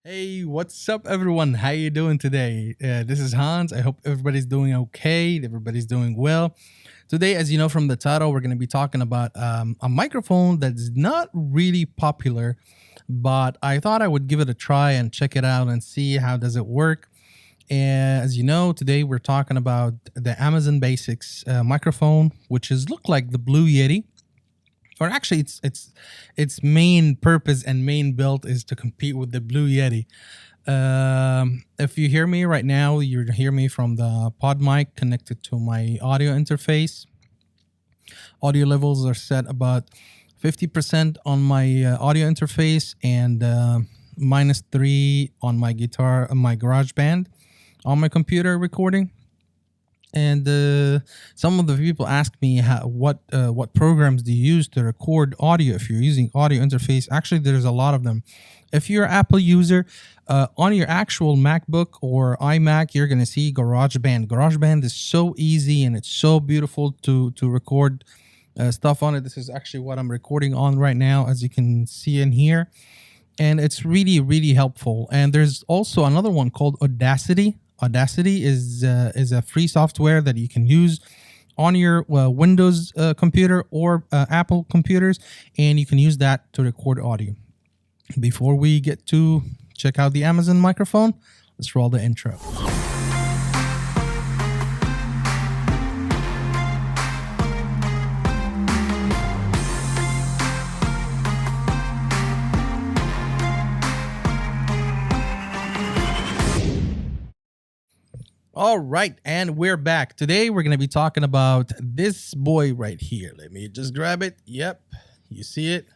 Hey, what's up, everyone? How you doing today? This is Hans. I hope everybody's doing okay. Everybody's doing well. Today, as you know from the title, we're going to be talking about a microphone that's not really popular, but I thought I would give it a try and check it out and see how does it work. And as you know, today we're talking about the Amazon Basics microphone, which is look like the Blue Yeti, or actually its main purpose and main build is to compete with the Blue Yeti. If you hear me right now, you hear me from the podmic connected to my audio interface. Audio levels are set about 50% on my audio interface and -3 on my guitar, my GarageBand on my computer recording. And some of the people ask me what programs do you use to record audio if you're using audio interface. Actually, there's a lot of them. If you're an Apple user, on your actual MacBook or iMac, you're gonna see GarageBand. GarageBand is so easy and it's so beautiful to record stuff on it. This is actually what I'm recording on right now, as you can see in here, and it's really helpful. And there's also another one called Audacity. Audacity is a free software that you can use on your Windows computer or Apple computers, and you can use that to record audio. Before we get to check out the Amazon microphone, let's roll the intro. All right, and we're back. Today we're going to be talking about this boy right here. Let me just grab it. Yep, you see it.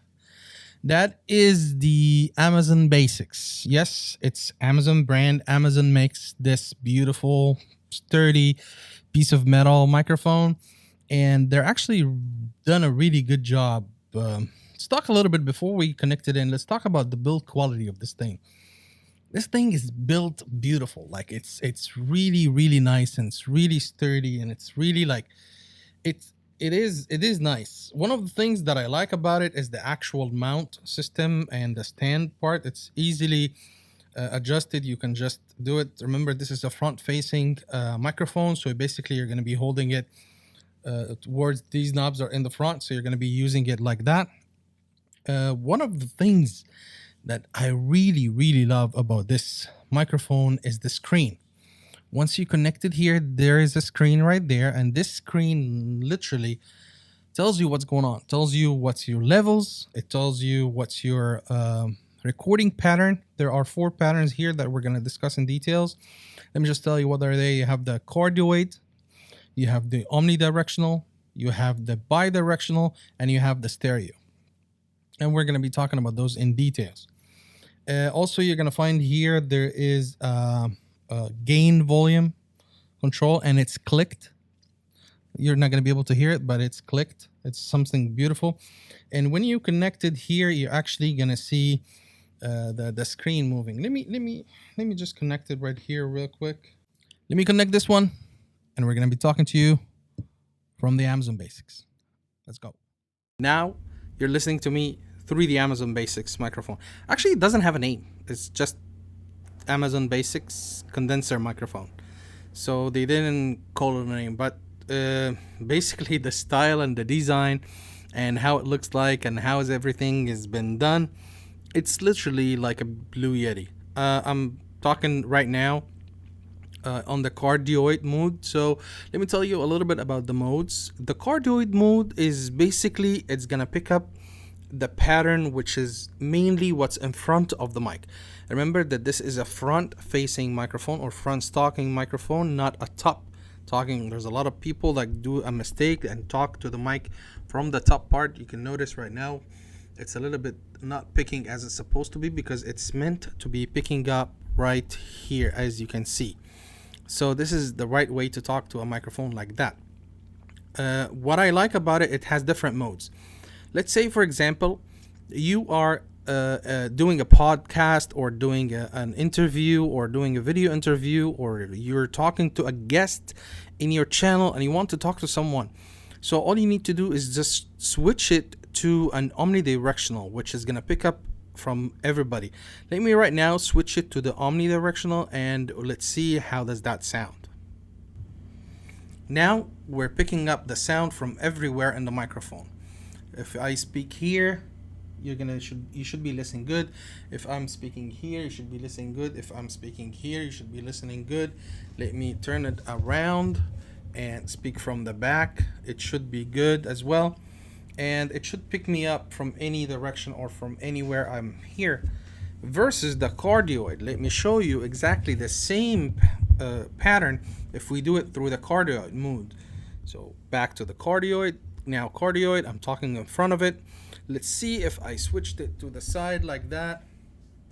That is the Amazon Basics. Yes, it's Amazon brand. Amazon makes this beautiful, sturdy piece of metal microphone, and they're actually done a really good job. Let's talk a little bit before we connect it in. Let's talk about the build quality of this thing. This thing is built beautiful. Like it's really nice, and it's really sturdy, and it's really like it is nice. One of the things that I like about it is the actual mount system and the stand part. It's easily adjusted. You can just do it. Remember, this is a front facing microphone, so basically you're going to be holding it towards these knobs are in the front, so you're going to be using it like that. One of the things that I really love about this microphone is the screen. Once you connect it here, there is a screen right there, and this screen literally tells you what's going on. It tells you what's your levels. It tells you what's your recording pattern. There are 4 patterns here that we're going to discuss in details. Let me just tell you what are they. You have the cardioid, you have the omnidirectional, you have the bidirectional, and you have the stereo. And we're going to be talking about those in details. Also, you're going to find here there is gain volume control, and it's clicked. You're not going to be able to hear it, but it's clicked. It's something beautiful. And when you connect it here, you're actually going to see the screen moving. Let me just connect it right here real quick. Let me connect this one, and we're going to be talking to you from the Amazon Basics. Let's go. Now you're listening to me through the Amazon Basics microphone. Actually, it doesn't have a name. It's just Amazon Basics condenser microphone. So they didn't call it a name, but basically the style and the design and how it looks like and how everything has been done, it's literally like a Blue Yeti. I'm talking right now on the cardioid mode. So let me tell you a little bit about the modes. The cardioid mode is basically, it's gonna pick up the pattern, which is mainly what's in front of the mic. Remember that this is a front facing microphone or front talking microphone, not a top talking. There's a lot of people that do a mistake and talk to the mic from the top part. You can notice right now it's a little bit not picking as it's supposed to be, because it's meant to be picking up right here, as you can see. So this is the right way to talk to a microphone like that. What I like about it, it has different modes. Let's say, for example, you are doing a podcast or doing an interview or doing a video interview, or you're talking to a guest in your channel and you want to talk to someone. So all you need to do is just switch it to an omnidirectional, which is going to pick up from everybody. Let me right now switch it to the omnidirectional, and let's see how does that sound. Now we're picking up the sound from everywhere in the microphone. If I speak here, you should be listening good. If I'm speaking here, you should be listening good. If I'm speaking here, you should be listening good. Let me turn it around and speak from the back. It should be good as well, and it should pick me up from any direction or from anywhere I'm here. Versus the cardioid, let me show you exactly the same pattern if we do it through the cardioid mode. So back to the cardioid. Now cardioid, I'm talking in front of it. Let's see if I switched it to the side like that.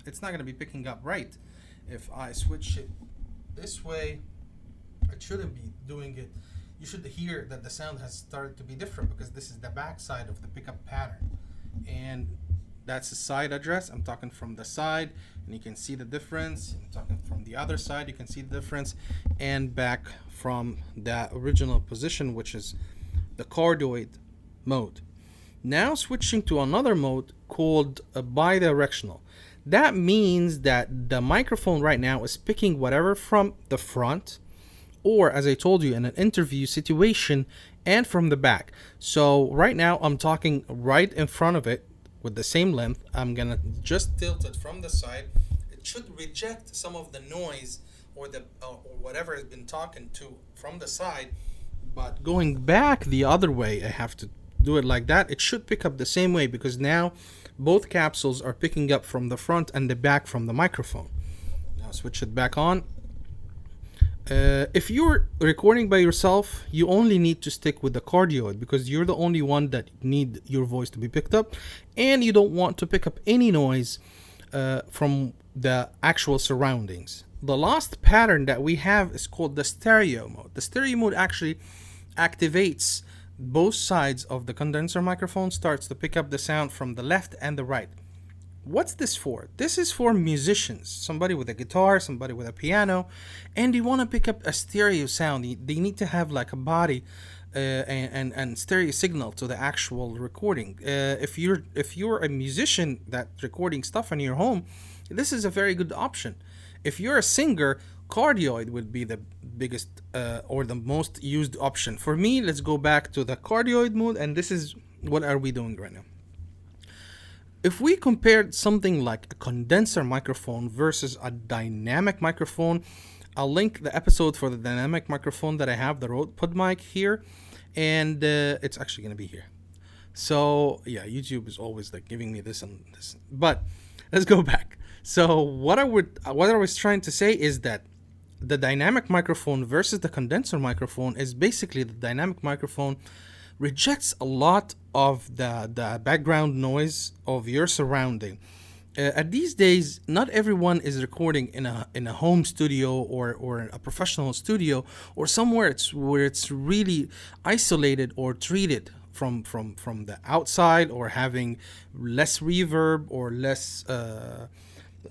It's not going to be picking up right. If I switch it this way, it shouldn't be doing it. You should hear that the sound has started to be different because this is the back side of the pickup pattern. And that's the side address. I'm talking from the side, and you can see the difference. I'm talking from the other side, you can see the difference. And back from the original position, which is the cardioid mode. Now switching to another mode called bidirectional. That means that the microphone right now is picking whatever from the front, or as I told you in an interview situation, and from the back. So right now I'm talking right in front of it with the same length. I'm gonna just tilt it from the side. It should reject some of the noise or whatever has been talking to from the side. But going back the other way, I have to do it like that. It should pick up the same way because now both capsules are picking up from the front and the back from the microphone. Now switch it back on. If you're recording by yourself, you only need to stick with the cardioid because you're the only one that need your voice to be picked up, and you don't want to pick up any noise from the actual surroundings. The last pattern that we have is called the stereo mode. The stereo mode actually activates both sides of the condenser microphone, starts to pick up the sound from the left and the right. What's this for? This is for musicians, somebody with a guitar, somebody with a piano, and you want to pick up a stereo sound. They need to have like a body and stereo signal to the actual recording. If you're a musician that's recording stuff in your home, this is a very good option. If you're a singer, cardioid would be the biggest or the most used option. For me, let's go back to the cardioid mode, and this is what are we doing right now. If we compared something like a condenser microphone versus a dynamic microphone, I'll link the episode for the dynamic microphone that I have, the Rode podmic here, and it's actually going to be here. So yeah, YouTube is always like giving me this and this, but let's go back. So what I was trying to say is that the dynamic microphone versus the condenser microphone is basically the dynamic microphone rejects a lot of the background noise of your surrounding. At these days, not everyone is recording in a home studio or a professional studio or somewhere where it's really isolated or treated from the outside, or having less reverb or less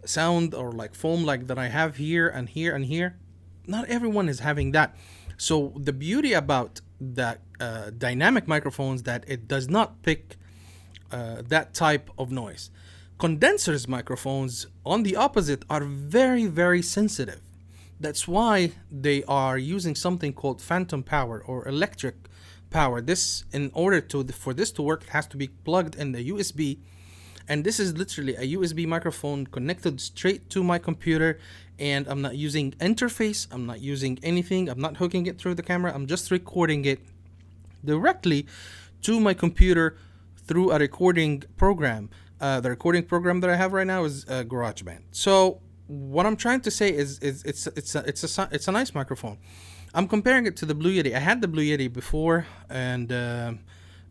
sound or like foam like that I have here and here and here. Not everyone is having that. So the beauty about the dynamic microphones that it does not pick that type of noise. Condensers microphones, on the opposite, are very, very sensitive. That's why they are using something called phantom power or electric power. This, in order for this to work, it has to be plugged in the USB. And this is literally a USB microphone connected straight to my computer, and I'm not using interface, I'm not using anything, I'm not hooking it through the camera, I'm just recording it directly to my computer through a recording program. The recording program that I have right now is GarageBand. So what I'm trying to say is it's a nice microphone. I'm comparing it to the Blue Yeti. I had the Blue Yeti before, and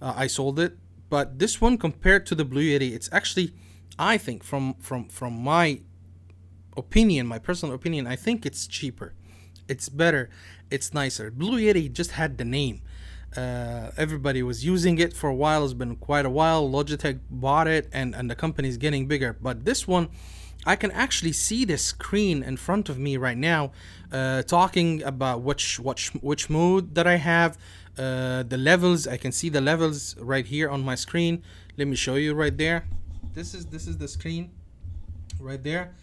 I sold it. But this one, compared to the Blue Yeti, it's actually, I think, from my opinion, my personal opinion, I think it's cheaper. It's better. It's nicer. Blue Yeti just had the name. Everybody was using it for a while. It's been quite a while. Logitech bought it, and the company's getting bigger. But this one, I can actually see the screen in front of me right now, talking about which mode that I have, the levels. I can see the levels right here on my screen. Let me show you right there. This is the screen right there.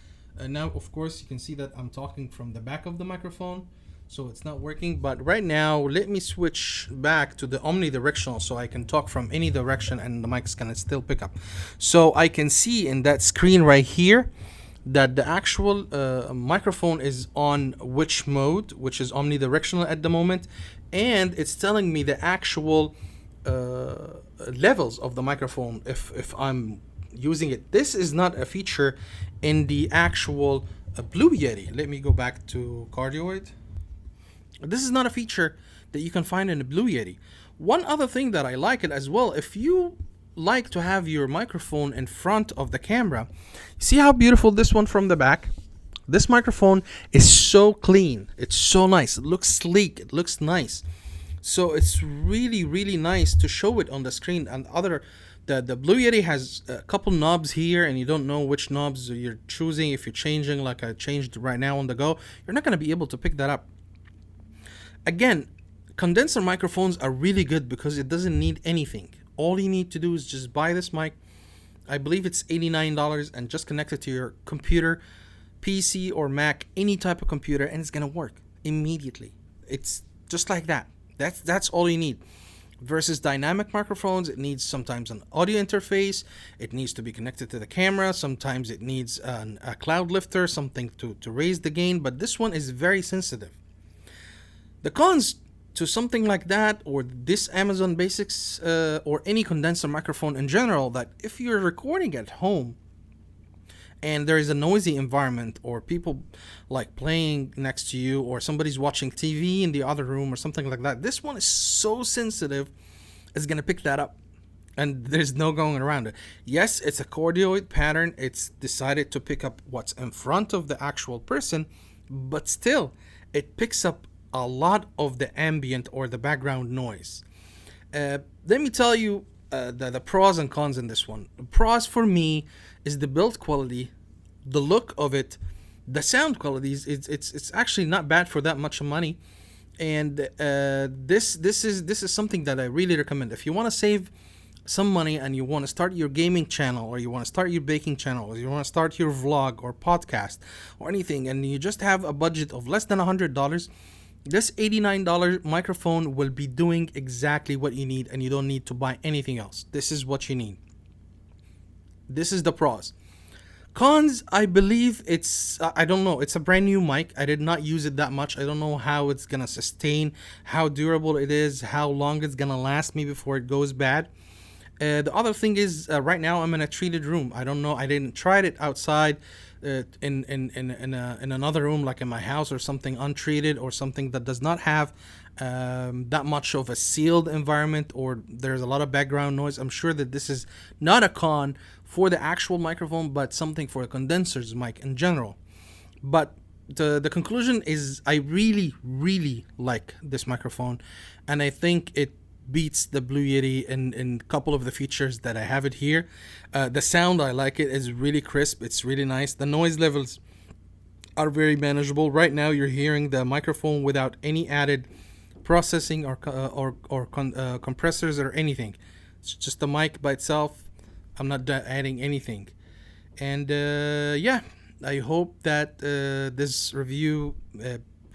Now, of course, you can see that I'm talking from the back of the microphone, so it's not working. But right now, let me switch back to the omnidirectional so I can talk from any direction and the mic's gonna still pick up. So I can see in that screen right here that the actual microphone is on which mode, which is omnidirectional at the moment, and it's telling me the actual levels of the microphone if I'm using it. This is not a feature in the actual Blue Yeti. Let me go back to cardioid. This is not a feature that you can find in the Blue Yeti. One other thing that I like it as well, if you like to have your microphone in front of the camera, see how beautiful this one from the back? This microphone is so clean. It's so nice. It looks sleek. It looks nice. So it's really, really nice to show it on the screen. And the Blue Yeti has a couple knobs here, and you don't know which knobs you're choosing. If you're changing, like I changed right now on the go, you're not going to be able to pick that up. Again, condenser microphones are really good because it doesn't need anything. All you need to do is just buy this mic. I believe it's $89, and just connect it to your computer, PC or Mac, any type of computer, and it's going to work immediately. It's just like that. That's all you need. Versus dynamic microphones, it needs sometimes an audio interface, it needs to be connected to the camera, sometimes it needs a cloud lifter, something to raise the gain, but this one is very sensitive. The cons to something like that, or this Amazon Basics or any condenser microphone in general, that if you're recording at home and there is a noisy environment, or people like playing next to you, or somebody's watching TV in the other room or something like that, this one is so sensitive, it's going to pick that up, and there's no going around it. Yes, it's a cardioid pattern. It's decided to pick up what's in front of the actual person, but still it picks up a lot of the ambient or the background noise. Let me tell you the pros and cons in this one. The pros for me is the build quality, the look of it, the sound qualities. It's actually not bad for that much money, and this is something that I really recommend. If you want to save some money and you want to start your gaming channel, or you want to start your baking channel, or you want to start your vlog or podcast or anything, and you just have a budget of less than $100, this $89 microphone will be doing exactly what you need, and you don't need to buy anything else. This is what you need. This is the pros. Cons, I believe I don't know, it's a brand new mic. I did not use it that much. I don't know how it's gonna sustain, how durable it is, how long it's gonna last me before it goes bad. The other thing is, right now I'm in a treated room. I don't know, I didn't try it outside in another room, like in my house or something, untreated, or something that does not have that much of a sealed environment, or there's a lot of background noise. I'm sure that this is not a con for the actual microphone, but something for a condenser's mic in general. But the conclusion is, I really, really like this microphone, and I think it beats the Blue Yeti in a couple of the features that I have it here. The sound, I like it. It's really crisp. It's really nice. The noise levels are very manageable. Right now, you're hearing the microphone without any added processing or compressors or anything. It's just the mic by itself. I'm not adding anything. And yeah, I hope that this review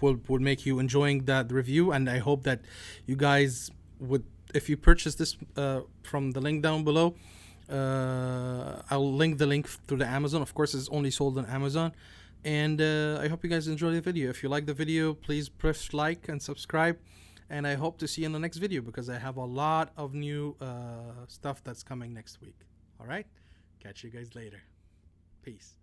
will make you enjoying that review, and I hope that you guys would, if you purchase this from the link down below, I'll link the link to the Amazon. Of course, it's only sold on Amazon. And I hope you guys enjoy the video. If you like the video, please press like and subscribe. And I hope to see you in the next video, because I have a lot of new stuff that's coming next week. All right? Catch you guys later. Peace.